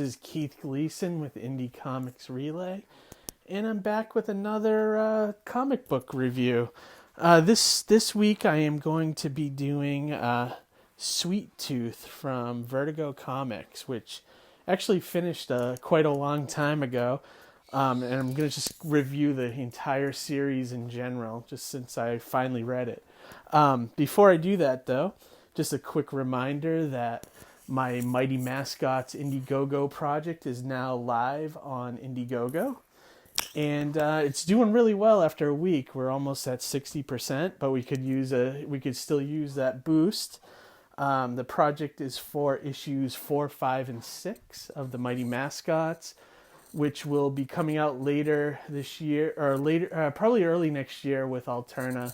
is Keith Gleason with Indie Comics Relay, and I'm back with another comic book review. This week I am going to be doing Sweet Tooth from Vertigo Comics, which actually finished quite a long time ago. And I'm going to just review the entire series in general, just since I finally read it. Before I do that, though, just a quick reminder that my Mighty Mascots Indiegogo project is now live on Indiegogo. And it's doing really well after a week. We're almost at 60%, but we could still use that boost. The project is for issues 4, 5, and 6 of the Mighty Mascots, which will be coming out later this year, or later, probably early next year with Alterna,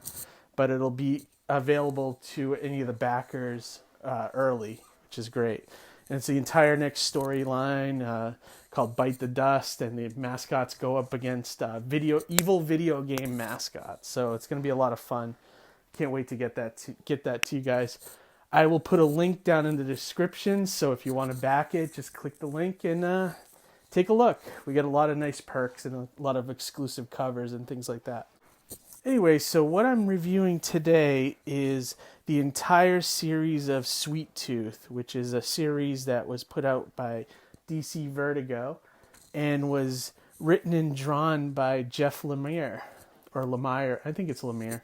but it'll be available to any of the backers early, which is great. And it's the entire next storyline called Bite the Dust, and the mascots go up against evil video game mascots. So it's going to be a lot of fun. Can't wait to get that to you guys. I will put a link down in the description, so if you want to back it, just click the link and take a look. We get a lot of nice perks and a lot of exclusive covers and things like that. Anyway, so what I'm reviewing today is the entire series of Sweet Tooth, which is a series that was put out by DC Vertigo and was written and drawn by Jeff Lemire, or Lemire, I think it's Lemire.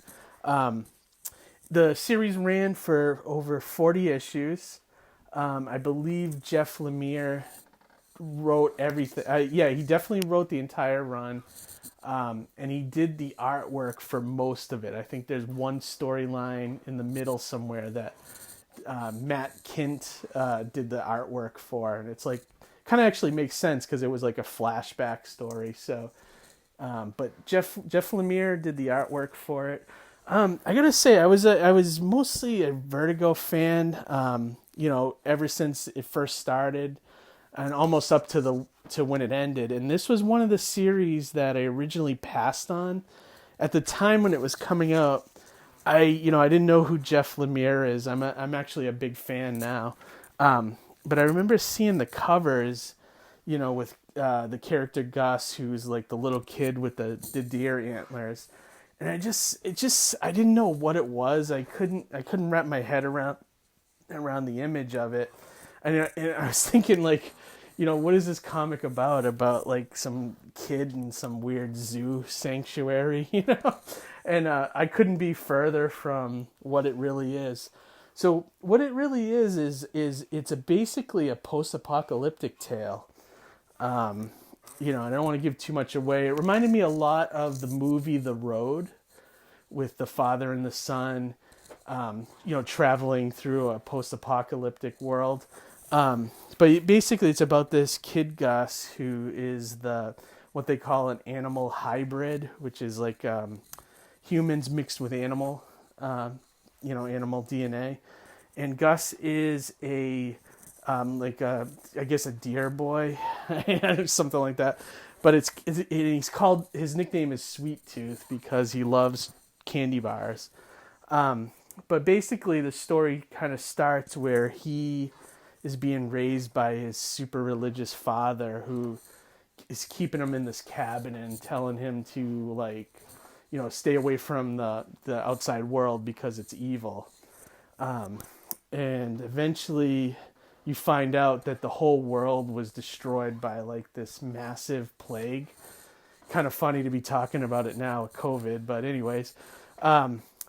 The series ran for over 40 issues. I believe Jeff Lemire wrote everything. He definitely wrote the entire run. And he did the artwork for most of it. I think there's one storyline in the middle somewhere that Matt Kint did the artwork for, and it's like kind of actually makes sense because it was like a flashback story. So, but Jeff Lemire did the artwork for it. I gotta say, I was mostly a Vertigo fan. Ever since it first started, and almost up to when it ended. And this was one of the series that I originally passed on. At the time when it was coming out, I didn't know who Jeff Lemire is. I'm actually a big fan now. But I remember seeing the covers, with the character Gus, who's like the little kid with the deer antlers. And I didn't know what it was. I couldn't wrap my head around the image of it. And I was thinking, like, what is this comic about? About like some kid in some weird zoo sanctuary, And I couldn't be further from what it really is. So what it really is it's basically a post-apocalyptic tale. I don't want to give too much away. It reminded me a lot of the movie The Road, with the father and the son, traveling through a post-apocalyptic world. But basically it's about this kid Gus who is what they call an animal hybrid, which is like humans mixed with animal DNA. And Gus is I guess a deer boy, something like that. But his nickname is Sweet Tooth because he loves candy bars. But basically the story kind of starts where he is being raised by his super religious father, who is keeping him in this cabin and telling him to stay away from the outside world because it's evil. And eventually you find out that the whole world was destroyed by like this massive plague. Kind of funny to be talking about it now with COVID, but anyways.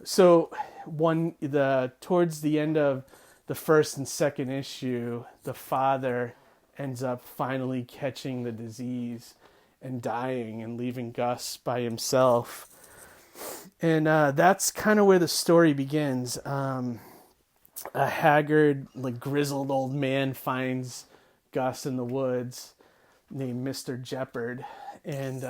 So towards the end of the first and second issue, the father ends up finally catching the disease and dying and leaving Gus by himself. And that's kind of where the story begins. A haggard, like grizzled old man finds Gus in the woods named Mr. Jeopard. And,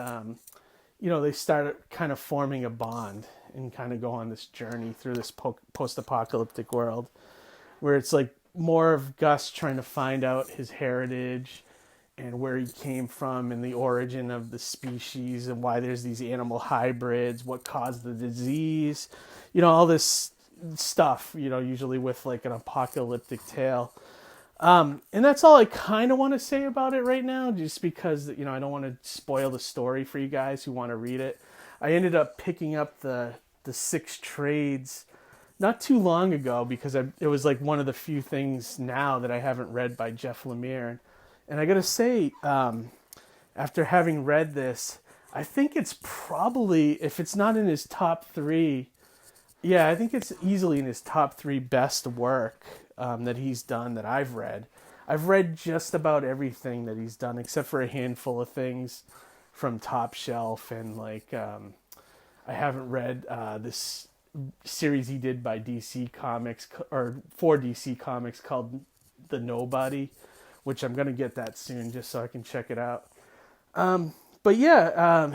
they start kind of forming a bond and kind of go on this journey through this post-apocalyptic world, where it's like more of Gus trying to find out his heritage and where he came from and the origin of the species and why there's these animal hybrids, what caused the disease, all this stuff, usually with like an apocalyptic tale. And that's all I kind of want to say about it right now, just because, I don't want to spoil the story for you guys who want to read it. I ended up picking up the Six Trades not too long ago because it was like one of the few things now that I haven't read by Jeff Lemire. And I got to say, after having read this, I think it's probably, if it's not in his top three, yeah, I think it's easily in his top three best work that he's done that I've read. I've read just about everything that he's done except for a handful of things from Top Shelf, and I haven't read this series he did by DC Comics, or for DC Comics, called The Nobody, which I'm going to get that soon just so I can check it out. But yeah,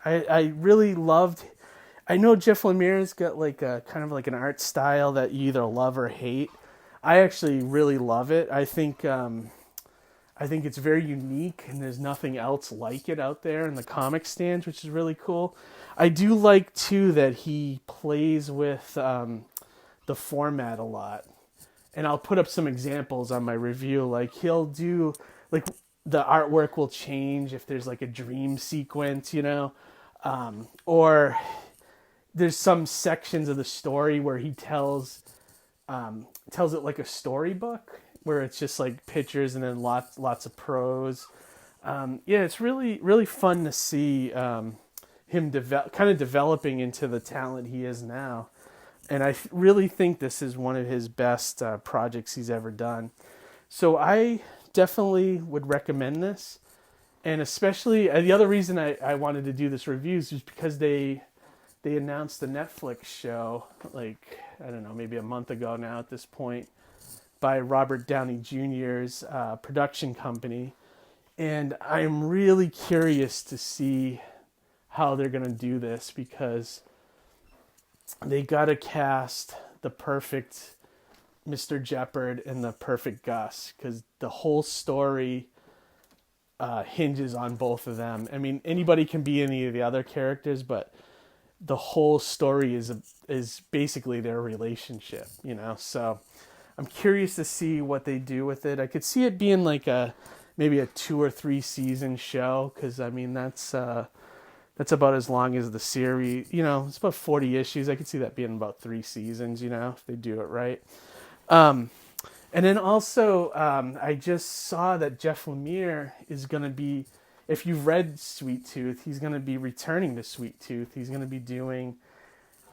I really loved. I know Jeff Lemire's got like a kind of like an art style that you either love or hate. I actually really love it. I think it's very unique, and there's nothing else like it out there in the comic stands, which is really cool. I do like too that he plays with the format a lot, and I'll put up some examples on my review. Like he'll do like the artwork will change if there's like a dream sequence, or there's some sections of the story where he tells it like a storybook, where it's just like pictures and then lots of prose. Yeah, it's really really fun to see him kind of developing into the talent he is now, and I really think this is one of his best projects he's ever done. So I definitely would recommend this, and especially the other reason I wanted to do this review is just because they announced the Netflix show, like, I don't know, maybe a month ago now at this point, by Robert Downey Jr.'s production company. And I'm really curious to see how they're going to do this, because they got to cast the perfect Mr. Jeopard and the perfect Gus, because the whole story hinges on both of them. I mean, anybody can be any of the other characters, but the whole story is basically their relationship, So I'm curious to see what they do with it. I could see it being like maybe a 2 or 3 season show, because I mean that's about as long as the series. It's about 40 issues. I could see that being about 3 seasons. If they do it right. And then also I just saw that Jeff Lemire is going to be. If you've read Sweet Tooth, he's going to be returning to Sweet Tooth. He's going to be doing,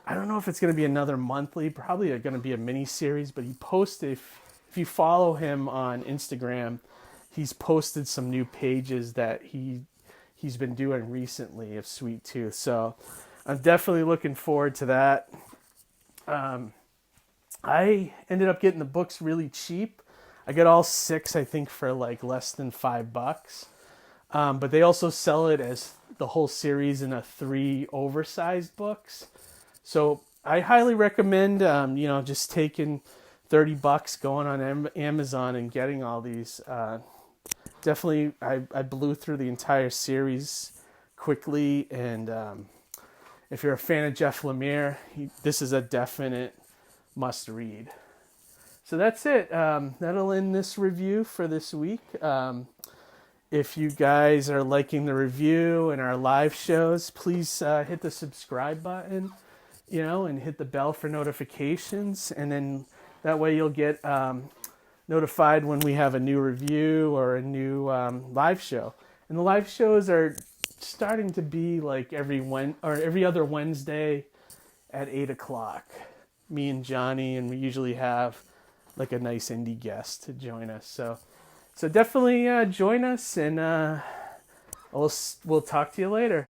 I don't know if it's going to be another monthly, probably going to be a mini series, but he posted, if you follow him on Instagram, he's posted some new pages that he's been doing recently of Sweet Tooth. So I'm definitely looking forward to that. I ended up getting the books really cheap. I got all 6, I think, for like less than $5. But they also sell it as the whole series in 3 oversized books. So I highly recommend, just taking $30, going on Amazon and getting all these. Definitely, I blew through the entire series quickly. And if you're a fan of Jeff Lemire, this is a definite must read. So that's it. That'll end this review for this week. If you guys are liking the review and our live shows, please hit the subscribe button, and hit the bell for notifications. And then that way you'll get notified when we have a new review or a new live show. And the live shows are starting to be like every other Wednesday at 8 o'clock. Me and Johnny, and we usually have like a nice indie guest to join us. So definitely join us, and we'll talk to you later.